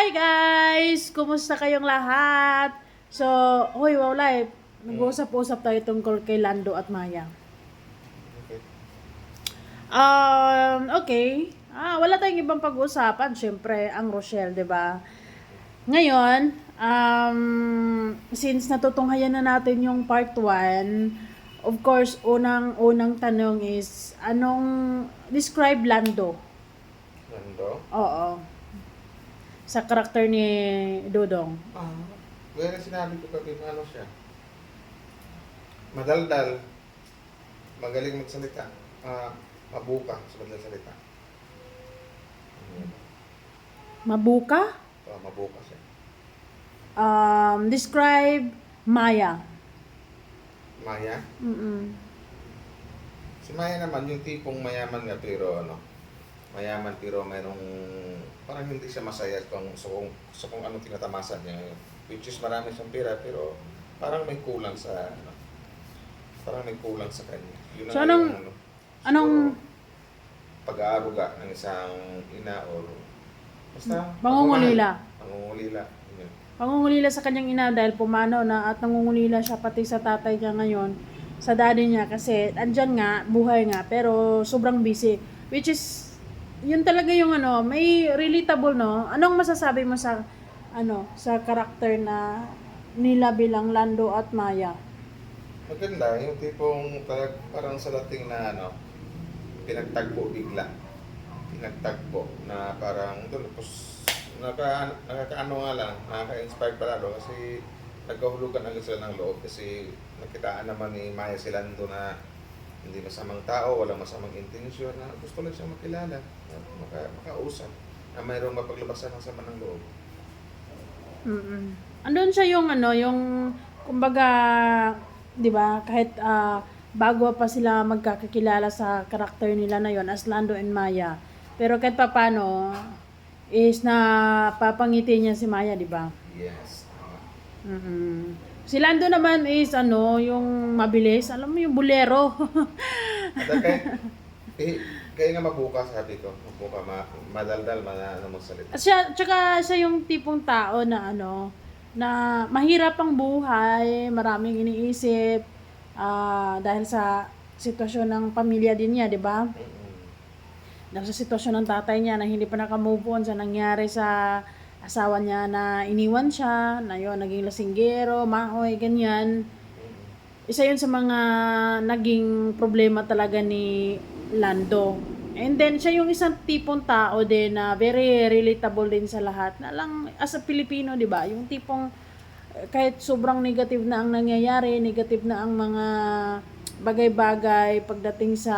Hi guys! Kumusta kayong lahat? So, hoy, wow life. Nag-uusap-usap tayo tungkol kay Lando at Maya. Okay. Okay. Wala tayong ibang pag-uusapan. Siyempre, ang Rochelle, 'di ba? Ngayon, since natutunghayan na natin yung part 1, of course, unang tanong is, describe Lando? Nando? Oo. Sa karakter ni Dodong. Kaya sinabi ko kami, ano siya? Madaldal, magaling magsalita, mabuka sa madalang salita. Mabuka? Mabuka siya. Describe Maya. Maya? Mm-mm. Si Maya naman, yung tipong mayaman nga pero mayaman pero mayroong parang hindi siya masaya kung ano tinatamasan niya ngayon. Which is marami siyang pera pero parang may kulang sa parang may kulang sa kanya. Yun So, ang anong pag-aaruga ng isang ina or basta pangungulila? Pangungulila. Yun. Pangungulila sa kanyang ina dahil pumanaw na at nangungulila siya pati sa tatay niya ngayon, sa daddy niya kasi andyan nga, buhay nga, pero sobrang busy. Which is, yun talaga yung may relatable, no? Anong masasabi mo sa karakter na nila bilang Lando at Maya? Maganda, yung tipong parang sa dating na pinagtagpo bigla. Pinagtagpo na parang doon tapos nakakaano nga lang, nakaka-inspire palalo kasi nagkahulugan agad sila ng loob kasi nakitaan naman ni Maya Silando na hindi masamang tao, walang masamang intensyon na gusto lang siyang makilala, makausap na mayroong mapaglabasan ng sama ng loob. Andun siya yung kumbaga, 'di ba, kahit bago pa sila magkakakilala sa karakter nila na yon as Lando and Maya. Pero kahit papaano is napapangiti niya si Maya, 'di ba? Yes, tama. Si Lando naman is yung mabilis, alam mo yung bolero. At kaya nga mabuka sabi ko, mabuka, madaldal, magsalita. At tsaka siya yung tipong tao na na mahirap ang buhay, maraming iniisip, dahil sa sitwasyon ng pamilya din niya, 'di ba? Dahil sa sitwasyon ng tatay niya na hindi pa naka-move on sa nangyari sa asawa niya na iniwan siya, na yon naging lasinggero, mahoy, ganyan. Isa yun sa mga naging problema talaga ni Lando. And then, siya yung isang tipong tao din na very relatable din sa lahat. Na lang, as a Filipino, di ba? Yung tipong, kahit sobrang negative na ang nangyayari, negative na ang mga bagay-bagay pagdating sa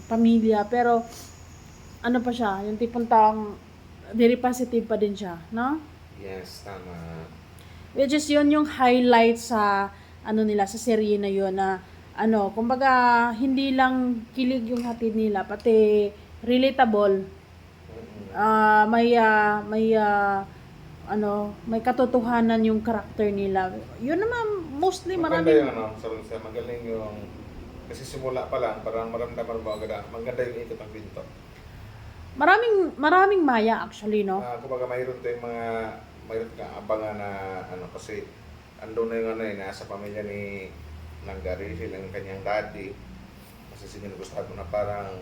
pamilya. Pero, ano pa siya? Yung tipong taong very positive pa din siya, no? Yes, tama. Which is yun yung highlight sa nila sa serye na yun na kumbaga hindi lang kilig yung hatid nila pati relatable. May katotohanan yung karakter nila. Yun naman mostly Maganda maraming yung magaling yung kasi simula pa lang parang maramdaman mo agad maganda yung ikot ng pinto. maraming Maya actually, no? Kumbaga mayroon tayong mayroon kang abangan na kasi andun na yung nasa pamilya ni Langgari silang kanyang daddy kasi sinugustuhan mo na parang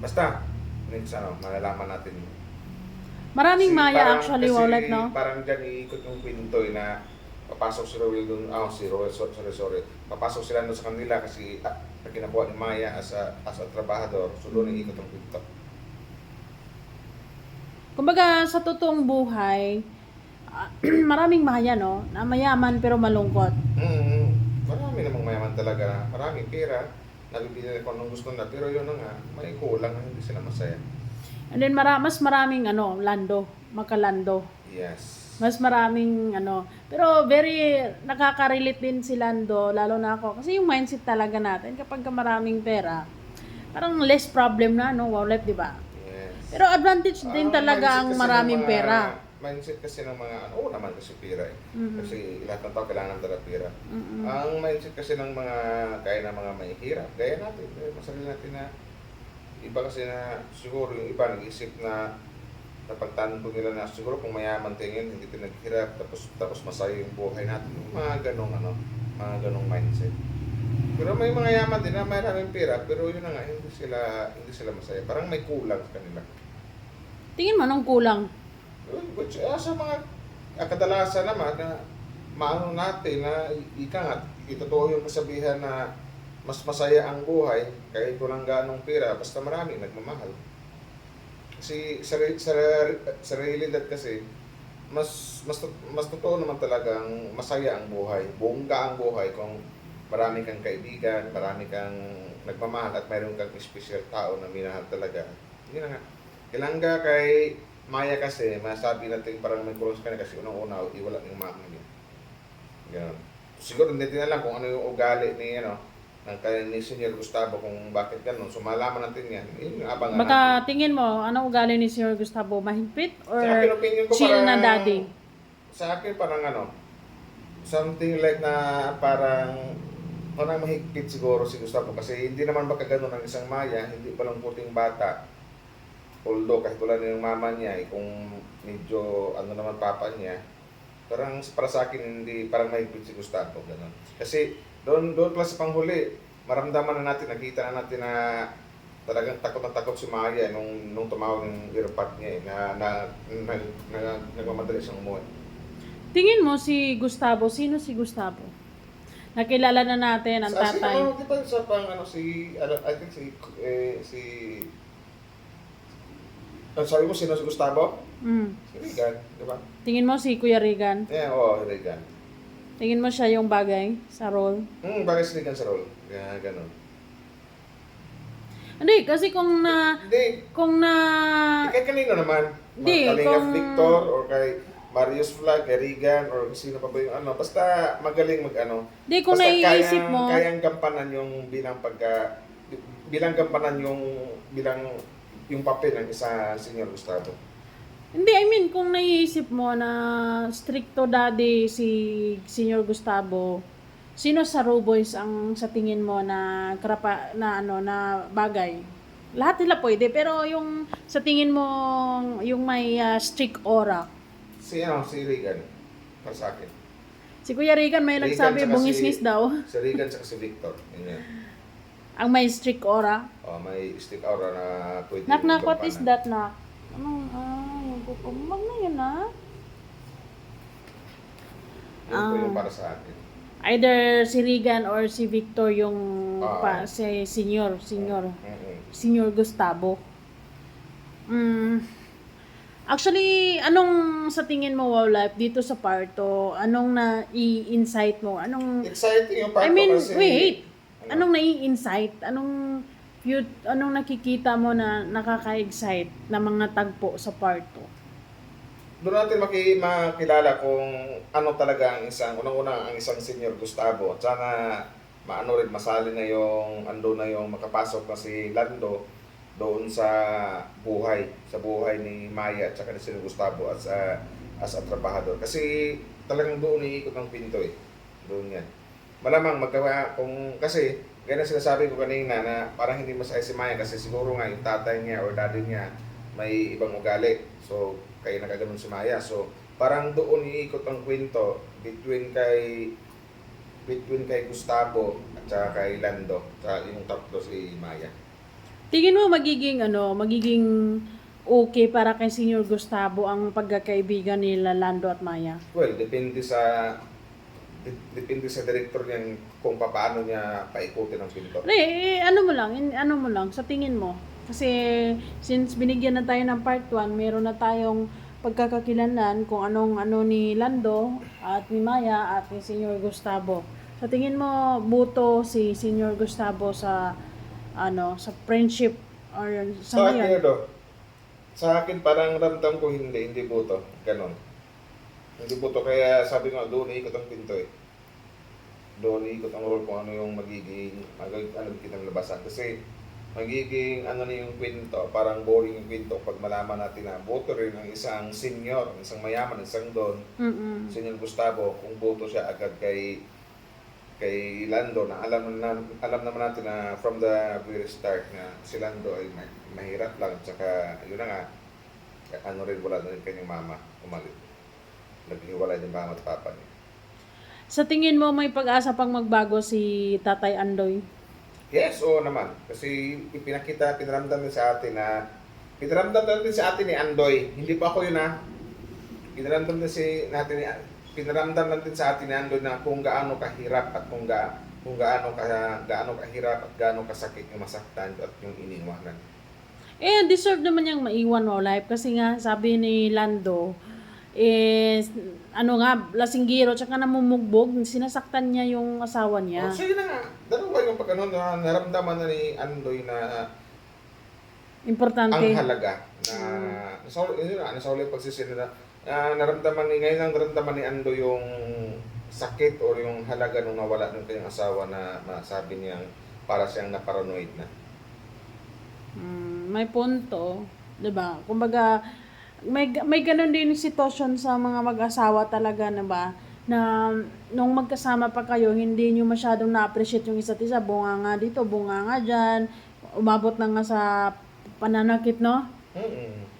basta next malalaman natin Maraming kasi Maya parang, actually, kasi wallet, no? parang dyan iikot yung pinto na papasok si Rowell doon, si Rowell, sorry, papasok sila doon sa kanila kasi kinabuha ni Maya as a trabahador, so doon iikot yung pinto. Kumbaga sa totoong buhay, maraming Maya, no? Na mayaman pero malungkot. Marami namang mayaman talaga na maraming pera, nabibili ko anong gusto na, pero yun na nga, may kulang na hindi sila masaya. And then mas maraming Lando, makalando. Yes. Mas maraming pero very nakaka-relate din si Lando, lalo na ako kasi yung mindset talaga natin kapag maraming pera, parang less problem na wallet, 'di ba? Yes. Pero advantage din talaga ang maraming pera. Mindset kasi ng mga naman kasi pera eh. Kasi lahat ng tao kailangan ng pera. Ang mindset kasi ng mga kaya ng mga mahihirap, gaya natin, masarili natin na iba kasi na siguro yung iba nag-isip na napagtanto nila na siguro kung mayaman tingin, hindi pinaghirap, tapos masaya yung buhay natin. Mga ganong mga ganong mindset. Pero may mga yaman din na maraming pera, pero yun na nga, hindi sila masaya. Parang may kulang sa kanila. Tingin mo anong kulang? Which, sa mga kadalasan naman na maano natin na ika nga, itotoo yung kasabihan na mas masaya ang buhay kahit walang ganong pera, basta marami nagmamahal. Kasi sa realidad kasi, mas totoo naman talagang masaya ang buhay. Bongga ang buhay kung marami kang kaibigan, marami kang nagmamahal at mayroon kang special tao na minahal talaga. Yun na nga. Ilangga kay Maya kasi, masabi natin parang may kulang sa kanya kasi unang-una, iwala ng mama niya. Ganun. Siguro hindi din alam kung ano yung ugali ni Senior Gustavo kung bakit ganun. So malaman natin yan. Yun yung abangan Baka natin. tingin mo, anong ugali ni Sir Gustavo? Mahigpit or Sa akin, opinion ko chill na daddy? Sa akin parang something like na parang mahigpit siguro si Gustavo kasi hindi naman baka ganun ang isang Maya, hindi pa lang puting bata. Although kahit wala na yung mama niya, kung medyo naman papa niya, parang para sa akin hindi parang mahigpit si Gustavo ganun. Kasi doon plus sa panghuli, maramdaman na natin, nakita na natin na talagang takot na takot si Maya nung tumawag ng earpod niya nagmamadali siyang umuwi. Tingin mo si Gustavo, sino si Gustavo? Nakilala na natin ang tatay. Di ba sa pang I think si sabi mo sino si Gustavo? Si Regan, di ba? Tingin mo si Kuya Regan? Regan. Tingin mo siya yung bagay sa role? Bagay si Regan sa role. Kaya ganun. Hindi, kasi kung Hindi, kay kanino naman? Hindi, Kalingap Victor or kay Marius Vlog, kay Regan, or sino pa ba yung basta magaling Hindi, kung basta naiisip mo, kayang gampanan yung bilang gampanan yung papel ng isa Senior Gustavo. hindi, I mean, kung naiisip mo na stricto daddy si Senior Gustavo, sino sa Raw Boys ang sa tingin mo na na bagay? Lahat nila pwede, pero yung sa tingin mo yung may strict aura. Si Regan, para sa akin. Si Kuya Regan may Regan nagsabi tsaka bungis-ngis daw. Si Regan tsaka si Victor. Yan. Ang may strict aura. May stick aura na pwede Knock, what is gampanan. that, knock? Yung kukumag na yun, Yun po yung para sa akin. Either si Regan or si Victor yung si Senior Gustavo. Actually, anong sa tingin mo, Wow Life, dito sa parto, anong na-i-insight mo? Exciting yung part I mean, kasi. wait. Anong nai-insight? Anong nakikita mo na nakaka-excite na mga tagpo sa parto? Doon natin makilala kung ano talaga ang unang-una ang isang Senior Gustavo. At sana masali na ando na yung makapasok na si Lando doon sa buhay ni Maya at saka ni Senior Gustavo as a trabahador. Kasi talagang doon iikot ng pinto Doon yan. Malamang kasi ganyan sinasabi ko kanina na parang hindi masaya si Maya kasi siguro nga yung tatay niya or daddy niya may ibang ugali. So, kaya nakaganon si Maya. So, parang doon iikot ang kwento between kay Gustavo at saka kay Lando. At yung tatlo si Maya. Tingin mo magiging okay para kay Senior Gustavo ang pagkakaibigan nila Lando at Maya? Well, depende sa director niyan kung paano niya paikutin ang pinto. Ano mo lang, sa tingin mo. Kasi since binigyan na tayo ng part 1, meron na tayong pagkakakilanlan kung ano ni Lando at ni Maya at ni Senior Gustavo. Sa tingin mo, buto si Senior Gustavo sa friendship or sa ngayon? Sa akin parang ramdam ko hindi buto. Ganon. Hindi buto kaya sabi ko doon ikot ang pinto Doon ikot ang role kung ano yung magiging kitang labasan. Kasi magiging na yung kwento, parang boring yung kwento pag malaman natin na boto rin ang isang senior, isang mayaman, isang don, Senior Gustavo, kung boto siya agad kay Lando na alam naman natin na from the very start na si Lando ay mahirap lang, tsaka yun na nga ano rin, wala na rin kanyang mama, umalit. Naghiwalay din mama at papa niya. Sa tingin mo, may pag-asa pang magbago si Tatay Andoy? Yes, oo naman. Kasi pinaramdam din sa atin na, pinaramdam din sa atin ni Andoy. Hindi pa ako yun ha. Pinaramdam din pinaramdam lang din sa atin ni Andoy na kung gaano kahirap at kung gaano kahirap at gaano kasakit yung masaktan at yung iniwanan. Deserve naman niyang maiwan mo life kasi nga sabi ni Lando lasinggero tsaka namumugbog, sinasaktan niya yung asawa niya. So yun na nga, dalawa yung pagkano na naramdaman na ni Andoy na Importante. ang halaga na nasauli yung pagsisino na naramdaman ni Andoy yung sakit o yung halaga nung nawala ng kanyang asawa na masabi niyang para siyang na-paranoid na. May punto, 'di ba? Kumbaga may ganun din yung sitwasyon sa mga mag-asawa talaga na ba na nung magkasama pa kayo hindi niyo masyadong na-appreciate yung isa't isa, bunga nga dito, bunga nga diyan, umabot na nga sa pananakit, no?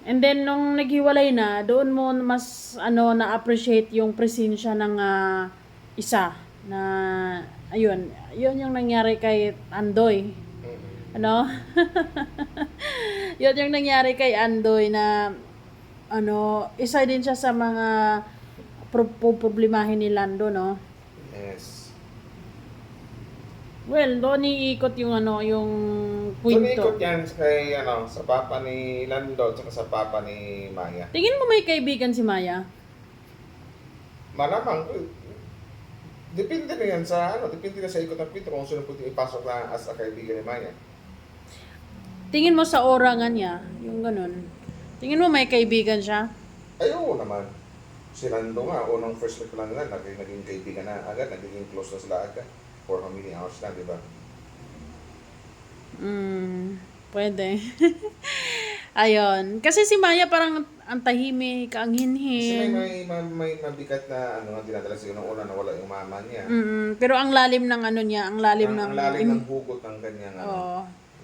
And then nung naghiwalay na, doon mo mas na-appreciate yung presensya ng isa na ayun yung nangyari kay Andoy. Ano? Yun yung nangyari kay Andoy na isa din siya sa mga problemahin ni Lando, no? Yes. Well, doon iikot yung yung Tunikot kwento. yan kay sa papa ni Lando at sa papa ni Maya. Tingin mo may kaibigan si Maya? Malamang depende na yan sa depende na sa ikot ng kwento kung sino pwede ipasok na as a kaibigan ni Maya. Tingin mo sa aura nga niya, yung ganun. Tingin mo may kaibigan siya? Ay, oo naman. Si Lando nga, unang first week lang nga, naging kaibigan na agad, naging close na sila agad. For how many hours na, di ba? Pwede. Ayun. Kasi si Maya parang ang tahimik, ang Kasi hinhin. may mabigat na dinadala sa nung una na wala yung mama niya. Pero ang lalim ng niya, ang lalim Ang lalim ng hugot ng kanyang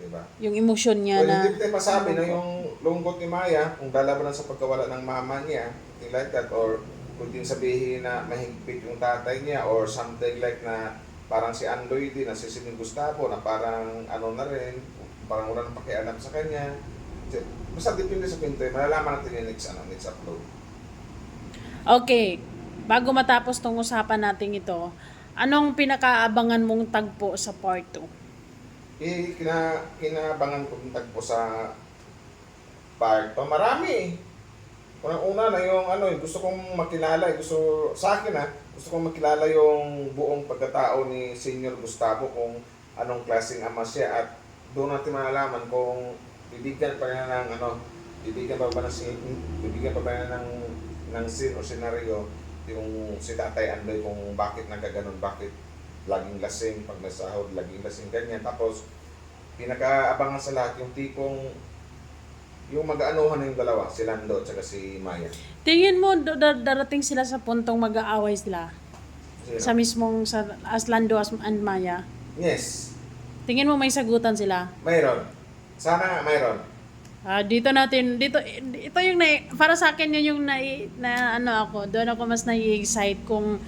di ba? yung emosyon niya Well, na hindi tayo masabi na yung lungkot ni Maya, kung lalaban sa pagkawala ng mama niya, something like that, or kung sabihin na mahigpit yung tatay niya, or something like na parang si Andoy din, na si Gustavo, na parang na rin, parang wala nang pakialam sa kanya. Basta depende sa pinto, malalaman natin yung next upload. Okay. Bago matapos tong usapan natin ito, anong pinakaabangan mong tagpo sa part 2? Kinabangan ko yung tagpo sa part 2. Marami. Unang-una na yung gusto kong makilala, sa akin gusto kong makilala yung buong pagkatao ni Senior Gustavo, kung anong klaseng ama siya, at doon natin malalaman kung bibigyan pa niya ng bibigyan pa ba ng scene o senaryo yung si Tatay Andoy, kung bakit nagkaganon, bakit laging lasing pag nasahod, laging lasing ganyan. Tapos pinakaabangan sa lahat yung tipong yung mag-aanuhan ng dalawa, si Lando at saka si Maya. Tingin mo darating sila sa puntong mag-aaway sila? Sino? Sa mismong as Lando and Maya? Yes. Tingin mo may sagutan sila? Mayroon. Sana nga mayroon. Dito ito yung para sa akin yun yung doon ako mas nai-excite kung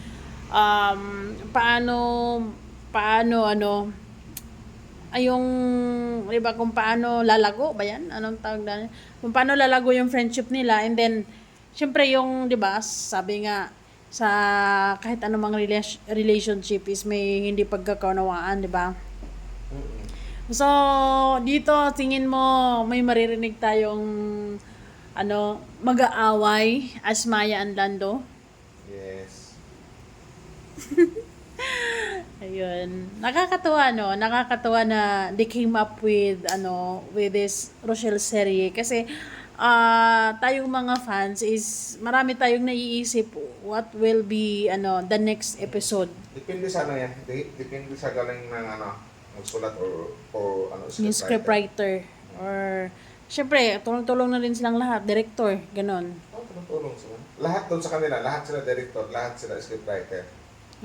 paano yung diba kung paano lalago ba yan? Anong tawag na? Kung paano lalago yung friendship nila, and then syempre yung diba sabi nga sa kahit anumang relationship is may hindi pagkakaunawaan, diba? So, dito, tingin mo, may maririnig tayong, mag-aaway as Maya and Lando? Yes. Ayun. Nakakatuwa, no? Nakakatuwa na they came up with this Rochelle serie. Kasi, tayong mga fans is, marami tayong naiisip what will be, the next episode. Depende sa yan. Depende sa galing ng magsulat or Yung scriptwriter. Or, syempre, tulong-tulong na rin silang lahat. Director, ganon. Tulong sila. Lahat doon sa kanila, lahat sila director, lahat sila scriptwriter.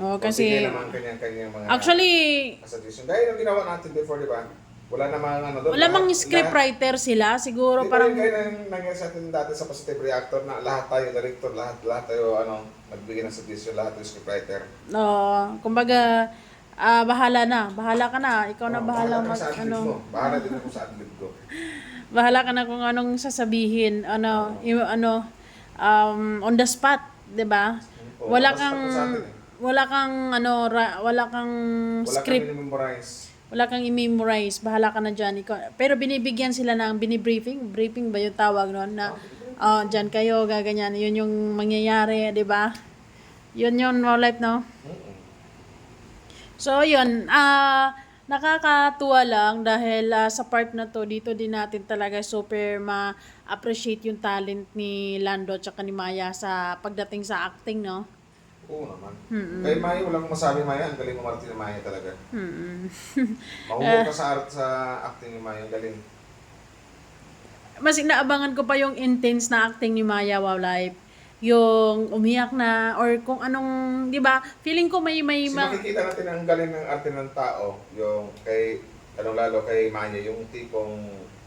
Oo, kasi... Naman kanyang mga Actually... suggestion. Dahil yung ginawa natin before, di ba? Wala namang ano doon. Wala mang lahat- scriptwriter sila, siguro Di ba parang yung kaya nangyari sa atin dati sa positive reactor na lahat tayo director, lahat tayo ano, nagbigay ng suggestion, lahat tayo scriptwriter. kumbaga bahala ka na, ikaw na Oh, bahala ka sa adlib mo. Bahala din ako sa adlib ko. bahala ka na kung anong sasabihin, on the spot, 'di ba? Oo, Wala basta kang po sa atin eh. wala kang wala kang Wala script, kami memorize. wala kang i-memorize, bahala ka na diyan. Pero binibigyan sila ng briefing ba yung tawag noon na diyan kayo gaganyan, yun yung mangyayari, 'di ba? Yun life, no? Mm-mm. So, yun, nakakatuwa lang dahil sa part na to, dito din natin talaga super ma-appreciate yung talent ni Lando at ni Maya sa pagdating sa acting, no? Oo naman. Kay Maya, walang masabi Maya. Ang galing umarte ni Maya talaga. Mahuhuli ka sa acting ni Maya. Ang galing. Mas inaabangan ko pa yung intense na acting ni Maya, wow, life. Yung umiyak na, or kung anong, di ba? Feeling ko may Kasi makikita natin ang galing ng arte ng tao. Yung kay, lalo kay Maya, yung tipong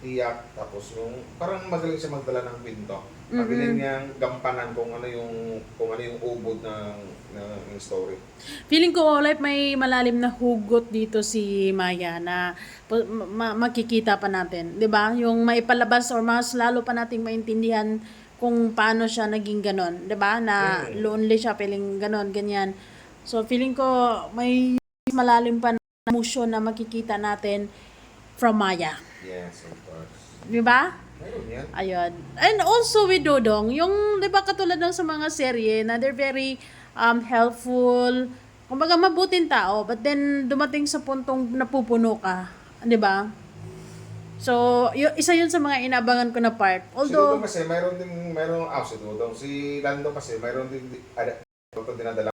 iyak. Tapos yung, parang magaling siya magdala ng pinto. Magaling niyang gampanan kung ano yung ubod ng story. Feeling ko, life, may malalim na hugot dito si Maya na makikita pa natin. 'Di ba? Yung maipalabas or mas lalo pa nating maintindihan kung paano siya naging ganon. 'Di ba? Na lonely siya, feeling ganon, ganyan. So, feeling ko may malalim pa na emotion na makikita natin from Maya. Yes, of course. 'Di ba? Meron yan. Ayun. And also with Dodong, yung 'di ba katulad ng sa mga serye na they're very helpful. Kumbaga mabuting tao, but then dumating sa puntong napupuno ka, 'di ba? So, isa 'yun sa mga inabangan ko na part. Si Although Dudong kasi, si Dudong. Si Lando kasi, mayroon din, dinadala.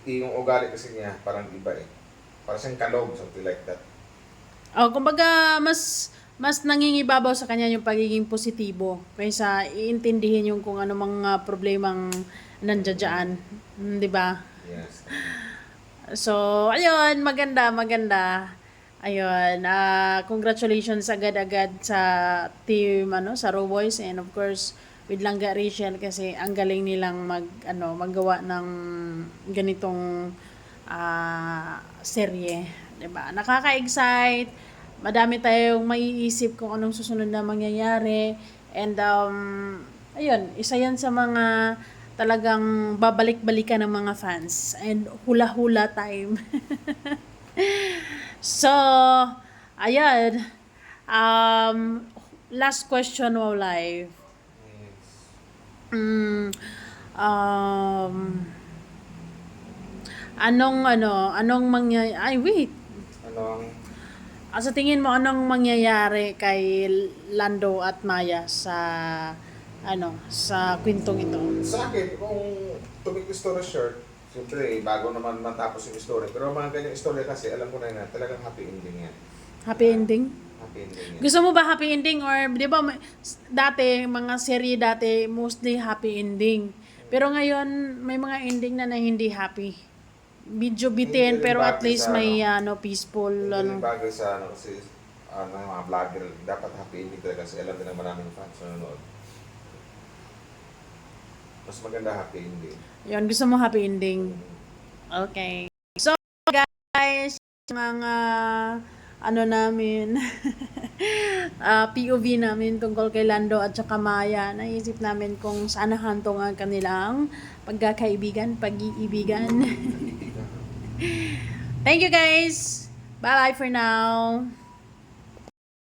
Yung ugali kasi niya, parang iba eh. Parang siyang kalog, something like that. kumbaga mas nangingibabaw sa kanya yung pagiging positibo kaysa iintindihin yung kung ano mga problemang nandiyan, 'di ba? Yes. So, ayun, maganda. Ayun, congratulations agad-agad sa team sa Raw Boys, and of course with Langga Rachel kasi ang galing nilang maggawa ng ganitong serye, 'di ba? Nakaka-excite. Madami tayong maiisip kung anong susunod na mangyayari, and ayun, isa 'yan sa mga talagang babalik-balikan ng mga fans, and hula-hula time. So, ayan. Last question, wow, live. Yes. Anong mangyayari? Ay, wait. Anong, Sa tingin mo, anong mangyayari kay Lando at Maya sa kwentong ito? sa akin, kung to make the story short, siyempre, bago naman matapos yung story. Pero mga ganyang story kasi, alam ko na yun, talagang happy ending yan. Happy ending? Happy ending yan. Gusto mo ba happy ending, or di ba mga serye dati mostly happy ending. Pero ngayon may mga ending na hindi happy. Medyo bitin Hindi rin pero at bagay least sa may peaceful Hindi rin bagay sa kasi mga vlogger, dapat happy ending talaga kasi alam din ng maraming fans na nanonood. Mas maganda happy ending. Yun, gusto mo happy ending. Okay. So guys, mga namin POV namin tungkol kay Lando at saka Maya, naisip namin kung saan hantong ang kanilang pag-iibigan. Thank you guys. Bye for now.